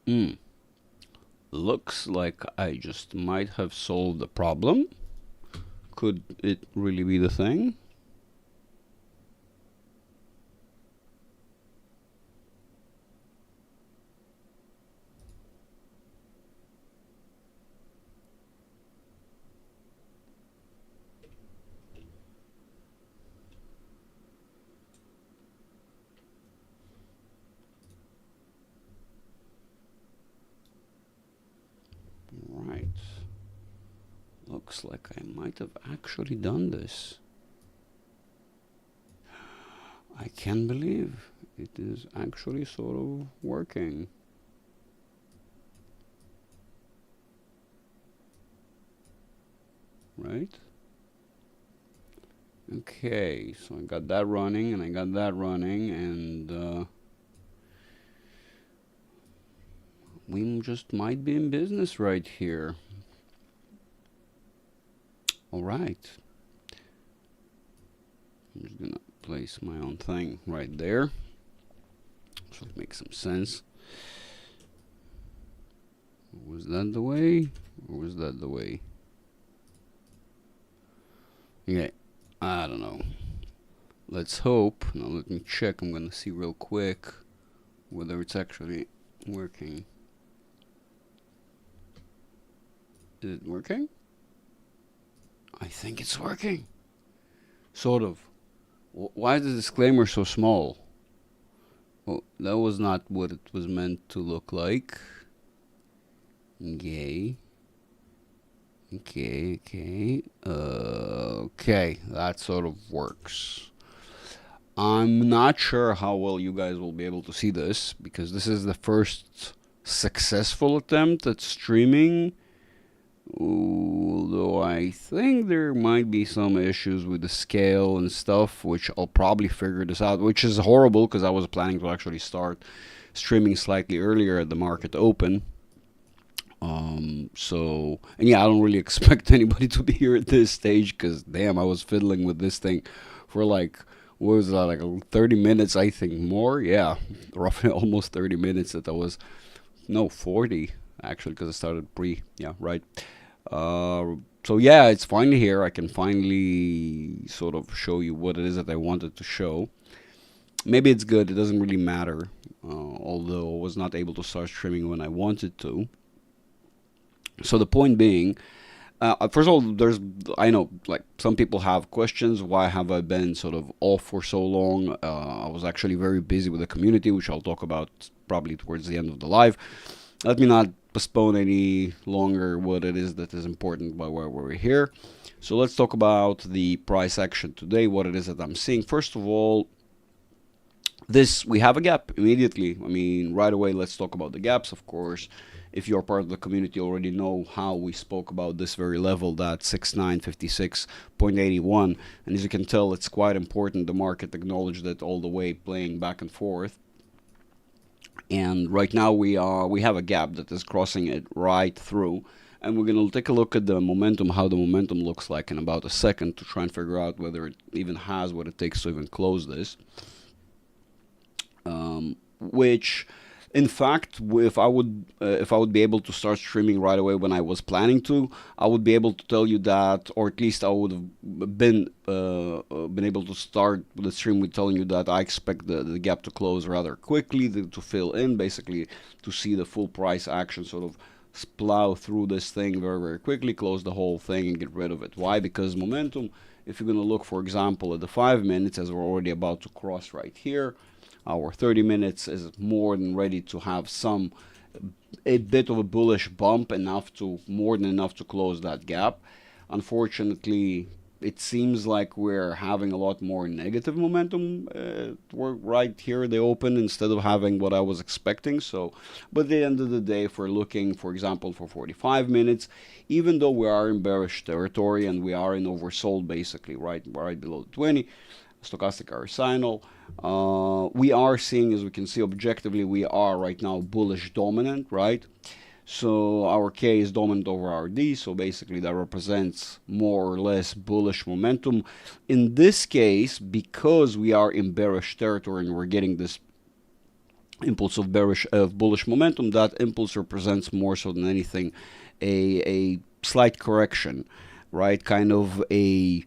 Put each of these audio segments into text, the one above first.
Hmm. Looks like I just might have solved the problem. Could it really be the thing? Right. Looks like I might have actually done this. I can't believe it is actually sort of working. Right? Okay, so I got that running and I got that running, and we just might be in business right here. All right. I'm just gonna place my own thing right there so it makes some sense. Was that the way? Or was that the way? Okay, I don't know. Let's hope. Now let me check. I'm gonna see real quick whether it's actually working. Is it working? I think it's working. Sort of. Why is the disclaimer so small? Well, that was not what it was meant to look like. Okay. Okay, that sort of works. I'm not sure how well you guys will be able to see this because this is the first successful attempt at streaming. Although I think there might be some issues with the scale and stuff, which I'll probably figure this out, which is horrible because I was planning to actually start streaming slightly earlier at the market open. And yeah, I don't really expect anybody to be here at this stage because damn, I was fiddling with this thing for like, what was that, like 30 minutes, I think more. Yeah, roughly almost 30 minutes that I was, no, 40 actually, because I started yeah, right. Uh, so yeah, it's finally here. I can finally sort of show you what it is that I wanted to show. Maybe it's good. It doesn't really matter. Although I was not able to start streaming when I wanted to. So the point being, first of all, I know like some people have questions. Why have I been sort of off for so long? I was actually very busy with the community, which I'll talk about probably towards the end of the live. Let me not postpone any longer what it is that is important by why we're here. So let's talk about the price action today, what it is that I'm seeing. First of all, this we have a gap immediately. I mean, right away, let's talk about the gaps, of course. If you're part of the community, you already know how we spoke about this very level, that 6956.81. And as you can tell, it's quite important. The market acknowledged it all the way, playing back and forth. And right now we have a gap that is crossing it right through. And we're going to take a look at the momentum, how the momentum looks like in about a second to try and figure out whether it even has what it takes to even close this. Which in fact, if I would be able to start streaming right away when I was planning to, I would be able to tell you that, or at least I would have been able to start the stream with telling you that I expect the gap to close rather quickly, to fill in, basically to see the full price action sort of plow through this thing very, very quickly, close the whole thing and get rid of it. Why? Because momentum, if you're going to look, for example, at the 5 minutes, as we're already about to cross right here, our 30 minutes is more than ready to have a bit of a bullish bump, enough to more than enough to close that gap. Unfortunately, it seems like we're having a lot more negative momentum. We're right here at the open instead of having what I was expecting. So, but at the end of the day, if we're looking, for example, for 45 minutes, even though we are in bearish territory and we are in oversold, basically right below the 20 stochastic RSI, we are seeing, as we can see objectively, we are right now bullish dominant, right? So our K is dominant over our D, so basically that represents more or less bullish momentum. In this case, because we are in bearish territory and we're getting this impulse of bearish of bullish momentum, that impulse represents more so than anything a slight correction, right? Kind of a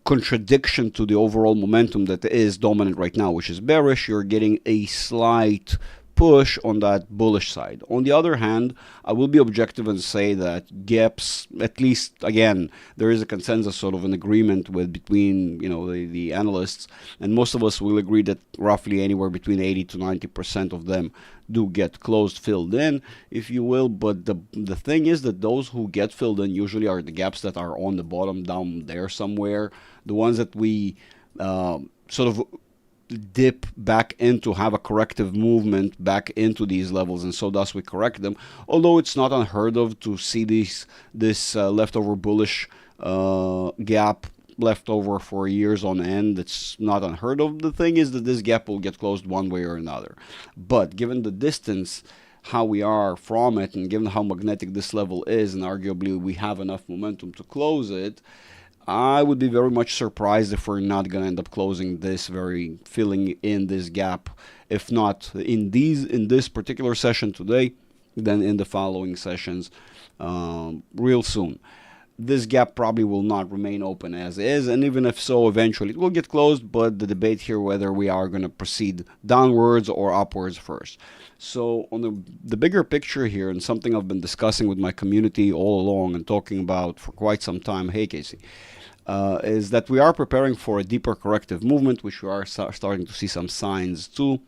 contradiction to the overall momentum that is dominant right now, which is bearish. You're getting a slight push on that bullish side. On the other hand, I will be objective and say that gaps, at least again, there is a consensus, sort of an agreement with between the analysts, and most of us will agree that roughly anywhere between 80 to 90% of them do get closed, filled in, if you will. But the thing is that those who get filled in usually are the gaps that are on the bottom down there somewhere, the ones that we sort of dip back into, have a corrective movement back into these levels, and so thus we correct them. Although it's not unheard of to see this leftover bullish gap left over for years on end. It's not unheard of. The thing is that this gap will get closed one way or another. But given the distance, how we are from it, and given how magnetic this level is, and arguably we have enough momentum to close it, I would be very much surprised if we're not going to end up closing this, filling in this gap. If not in this particular session today, then in the following sessions real soon. This gap probably will not remain open as is, and even if so, eventually it will get closed, but the debate here whether we are going to proceed downwards or upwards first. So on the bigger picture here, and something I've been discussing with my community all along and talking about for quite some time, hey Casey, is that we are preparing for a deeper corrective movement, which we are starting to see some signs too.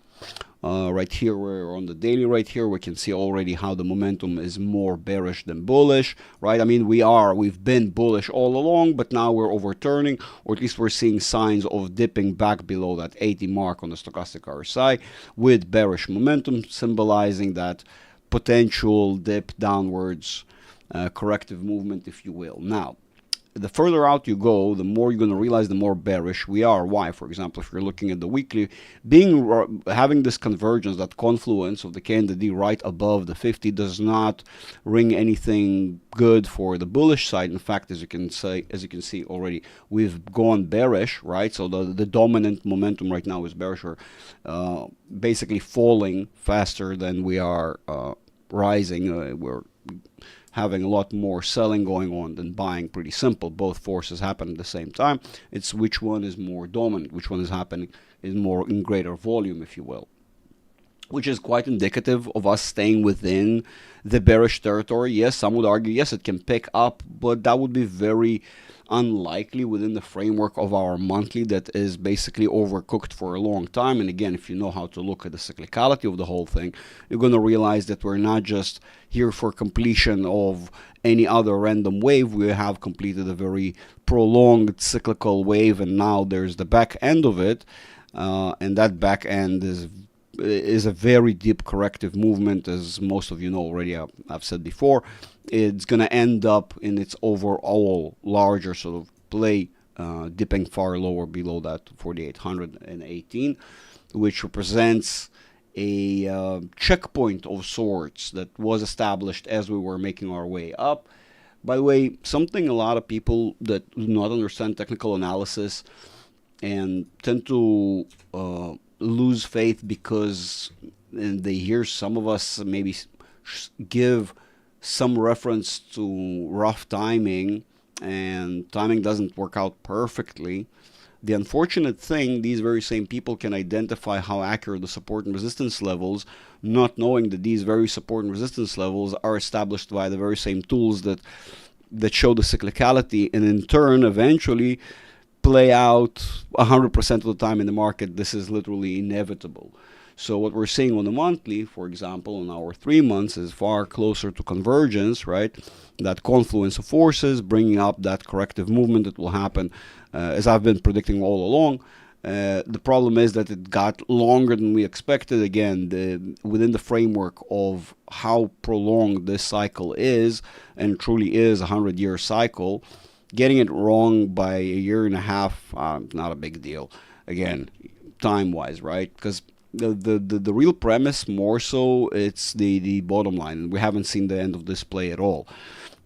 Right here, we're on the daily right here, we can see already how the momentum is more bearish than bullish, right? I mean, we've been bullish all along, but now we're overturning, or at least we're seeing signs of dipping back below that 80 mark on the stochastic RSI with bearish momentum, symbolizing that potential dip downwards, corrective movement, if you will. Now, the further out you go, the more you're going to realize the more bearish we are. Why? For example, if you're looking at the weekly, having this convergence, that confluence of the K and the D right above the 50 does not ring anything good for the bullish side. In fact, as you can see already, we've gone bearish, right? So the dominant momentum right now is bearish, or basically falling faster than we are rising. We're having a lot more selling going on than buying. Pretty simple. Both forces happen at the same time. It's which one is more dominant, which one is happening is more in greater volume, if you will. Which is quite indicative of us staying within the bearish territory. Yes, some would argue, yes, it can pick up, but that would be very unlikely within the framework of our monthly that is basically overcooked for a long time. And again, if you know how to look at the cyclicality of the whole thing, you're going to realize that we're not just here for completion of any other random wave. We have completed a very prolonged cyclical wave, and now there's the back end of it, and that back end is a very deep corrective movement, as most of you know already. I've said before, it's going to end up in its overall larger sort of play, dipping far lower below that 4,818, which represents a checkpoint of sorts that was established as we were making our way up. By the way, something a lot of people that do not understand technical analysis and tend to lose faith because they hear some of us maybe give some reference to rough timing, and timing doesn't work out perfectly. The unfortunate thing, these very same people can identify how accurate the support and resistance levels, not knowing that these very support and resistance levels are established by the very same tools that show the cyclicality, and in turn eventually play out 100% of the time in the market. This is literally inevitable. So what we're seeing on the monthly, for example, on our 3 months, is far closer to convergence, right? That confluence of forces bringing up that corrective movement that will happen, as I've been predicting all along. The problem is that it got longer than we expected. Again, within the framework of how prolonged this cycle is, and truly is a 100-year cycle, getting it wrong by a year and a half, not a big deal. Again, time-wise, right? Because the real premise, more so, it's the bottom line. We haven't seen the end of this play at all.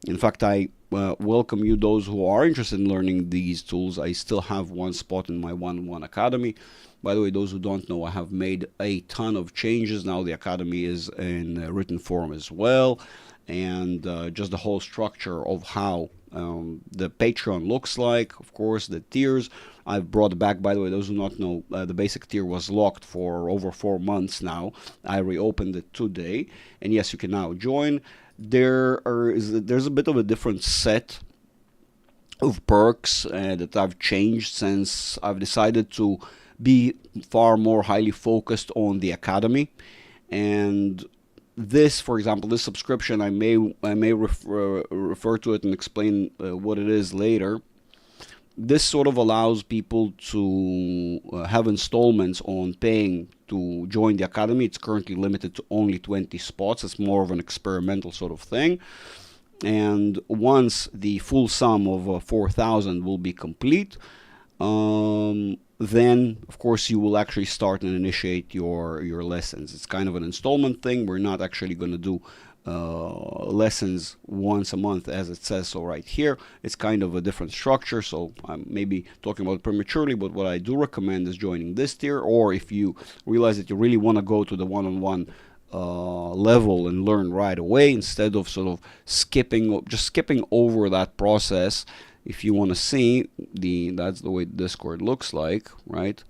In fact, I welcome you, those who are interested in learning these tools. I still have one spot in my 1-on-1 academy. By the way, those who don't know, I have made a ton of changes. Now the Academy is in written form as well. And just the whole structure of how the Patreon looks like. Of course, the tiers I've brought back. By the way, those who not know, the basic tier was locked for over 4 months now. I reopened it today, and yes, you can now join. There's a bit of a different set of perks that I've changed since I've decided to be far more highly focused on the Academy. And this, for example, this subscription, I may refer to it and explain what it is later. This sort of allows people to have installments on paying to join the Academy. It's currently limited to only 20 spots. It's more of an experimental sort of thing. And once the full sum of 4,000 will be complete, then of course you will actually start and initiate your lessons. It's kind of an installment thing. We're not actually going to do lessons once a month as it says so right here. It's kind of a different structure, so I'm maybe talking about it prematurely, but what I do recommend is joining this tier, or if you realize that you really want to go to the one-on-one level and learn right away instead of sort of skipping over that process. If you want to see that's the way Discord looks like, right?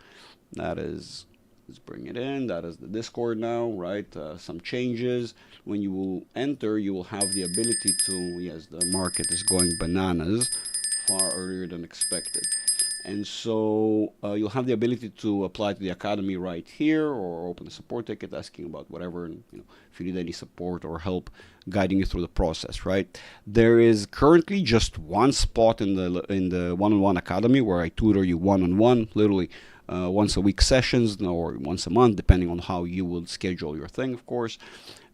That is, let's bring it in. That is the Discord now, right? Some changes. When you will enter, you will have the ability to, yes, the market is going bananas far earlier than expected. And so you'll have the ability to apply to the Academy right here, or open a support ticket asking about whatever, and if you need any support or help guiding you through the process, right? There is currently just one spot in the one-on-one Academy where I tutor you one-on-one, literally once a week sessions, or once a month, depending on how you will schedule your thing, of course.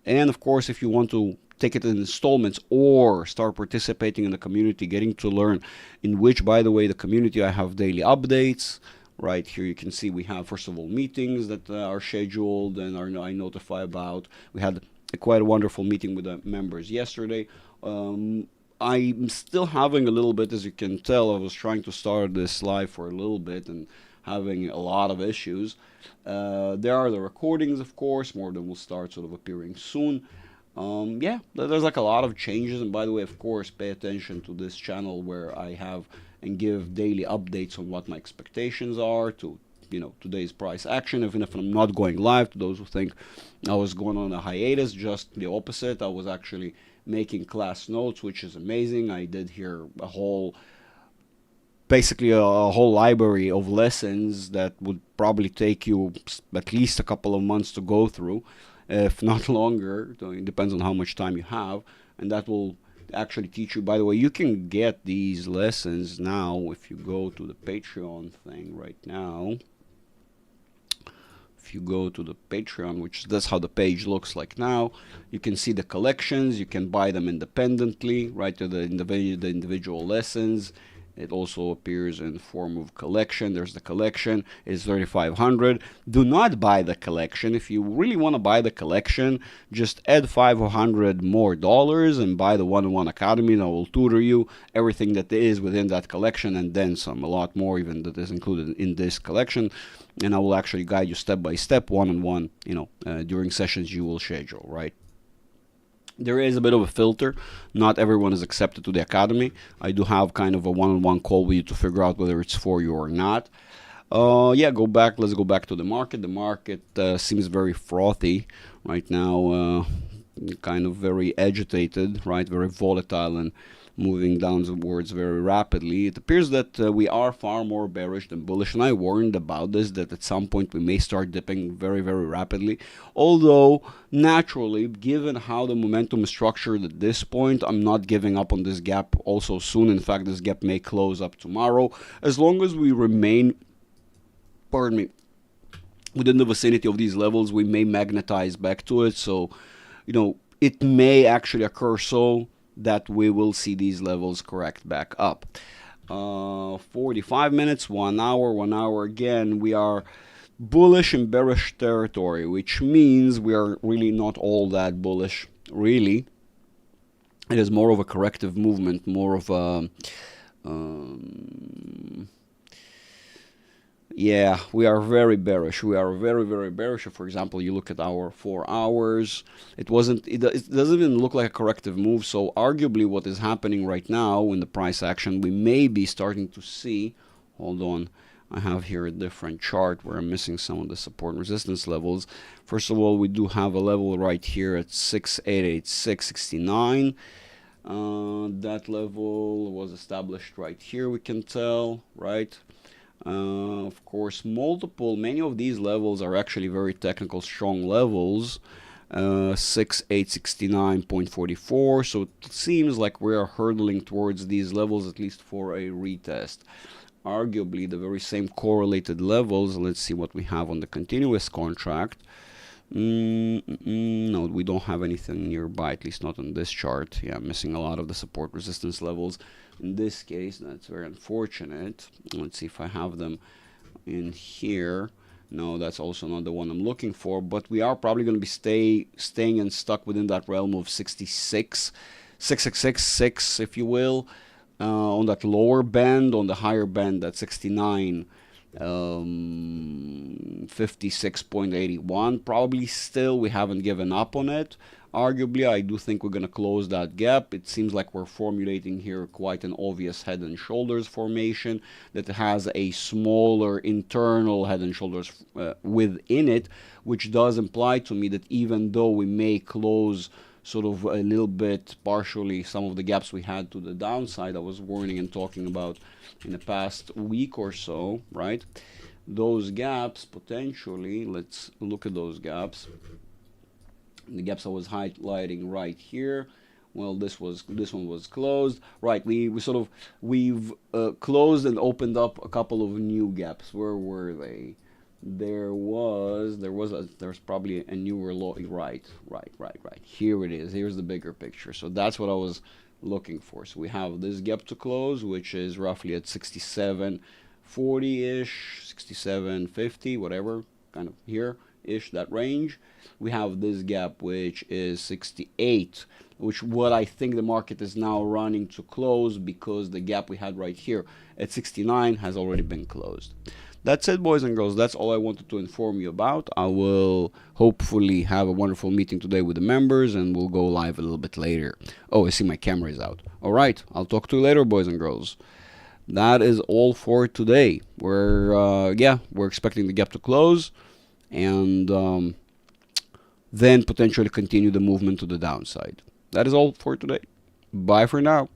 And of course, if you want to take it in installments or start participating in the community, getting to learn, in which, by the way, the community, I have daily updates. Right here you can see we have, first of all, meetings that are scheduled and I notify about. We had quite a wonderful meeting with the members yesterday. I'm still having a little bit, as you can tell, I was trying to start this live for a little bit and having a lot of issues. There are the recordings, of course, more of them will start sort of appearing soon. Yeah, there's like a lot of changes, and by the way, of course, pay attention to this channel where I have and give daily updates on what my expectations are to today's price action, even if I'm not going live. To those who think I was going on a hiatus, just the opposite. I was actually making class notes, which is amazing. I did here basically a whole library of lessons that would probably take you at least a couple of months to go through, if not longer. It depends on how much time you have, and that will actually teach you. By the way, you can get these lessons now if you go to the Patreon thing right now. If you go to the Patreon, that's how the page looks like now, you can see the collections. You can buy them independently, right, to the individual lessons. It also appears in the form of collection. There's the collection. It's $3,500. Do not buy the collection. If you really want to buy the collection, just add $500 more and buy the one-on-one Academy, and I will tutor you everything that is within that collection, and then some, a lot more even, that is included in this collection. And I will actually guide you step by step, one-on-one, during sessions you will schedule, right? There is a bit of a filter. Not everyone is accepted to the Academy. I do have kind of a one-on-one call with you to figure out whether it's for you or not. Yeah, let's go back to the market. The market seems very frothy right now, kind of very agitated, right? Very volatile and moving downwards very rapidly. It appears that we are far more bearish than bullish, and I warned about this, that at some point we may start dipping very, very rapidly. Although, naturally, given how the momentum is structured at this point, I'm not giving up on this gap also soon. In fact, this gap may close up tomorrow. As long as we remain, pardon me, within the vicinity of these levels, we may magnetize back to it. So, it may actually occur so that we will see these levels correct back up. 45 minutes, 1 hour, 1 hour again. We are bullish and bearish territory, which means we are really not all that bullish, really. It is more of a corrective movement, more of a Yeah, we are very bearish. We are very, very bearish. For example, you look at our 4 hours. It wasn't. It doesn't even look like a corrective move. So arguably, what is happening right now in the price action, we may be starting to see. Hold on, I have here a different chart where I'm missing some of the support and resistance levels. First of all, we do have a level right here at 6886.69. That level was established right here. We can tell, right? Of course, many of these levels are actually very technical, strong levels. 6869.44. So it seems like we are hurtling towards these levels, at least for a retest. Arguably, the very same correlated levels. Let's see what we have on the continuous contract. No, we don't have anything nearby, at least not on this chart. Yeah, I'm missing a lot of the support resistance levels in this case. That's very unfortunate. Let's see if I have them in here. No, that's also not the one I'm looking for, but we are probably going to be staying and stuck within that realm of 66, 6, if you will, on that lower band. On the higher band, that 69. 56.81. Probably still we haven't given up on it. Arguably, I do think we're going to close that gap. It seems like we're formulating here quite an obvious head and shoulders formation that has a smaller internal head and shoulders within it, which does imply to me that even though we may close sort of a little bit partially some of the gaps we had to the downside I was warning and talking about in the past week or so, right? Those gaps potentially, let's look at those gaps. The gaps I was highlighting right here. Well, this one was closed, right? We've closed and opened up a couple of new gaps. Where were they? There's probably a newer low. Right. Here it is. Here's the bigger picture. So that's what I was looking for. So we have this gap to close, which is roughly at 67.40-ish, 67.50, whatever, kind of here-ish, that range. We have this gap, which is 68, which what I think the market is now running to close because the gap we had right here at 69 has already been closed. That's it, boys and girls. That's all I wanted to inform you about. I will hopefully have a wonderful meeting today with the members, and we'll go live a little bit later. Oh, I see my camera is out. All right, I'll talk to you later, boys and girls. That is all for today. We're expecting the gap to close, and then potentially continue the movement to the downside. That is all for today. Bye for now.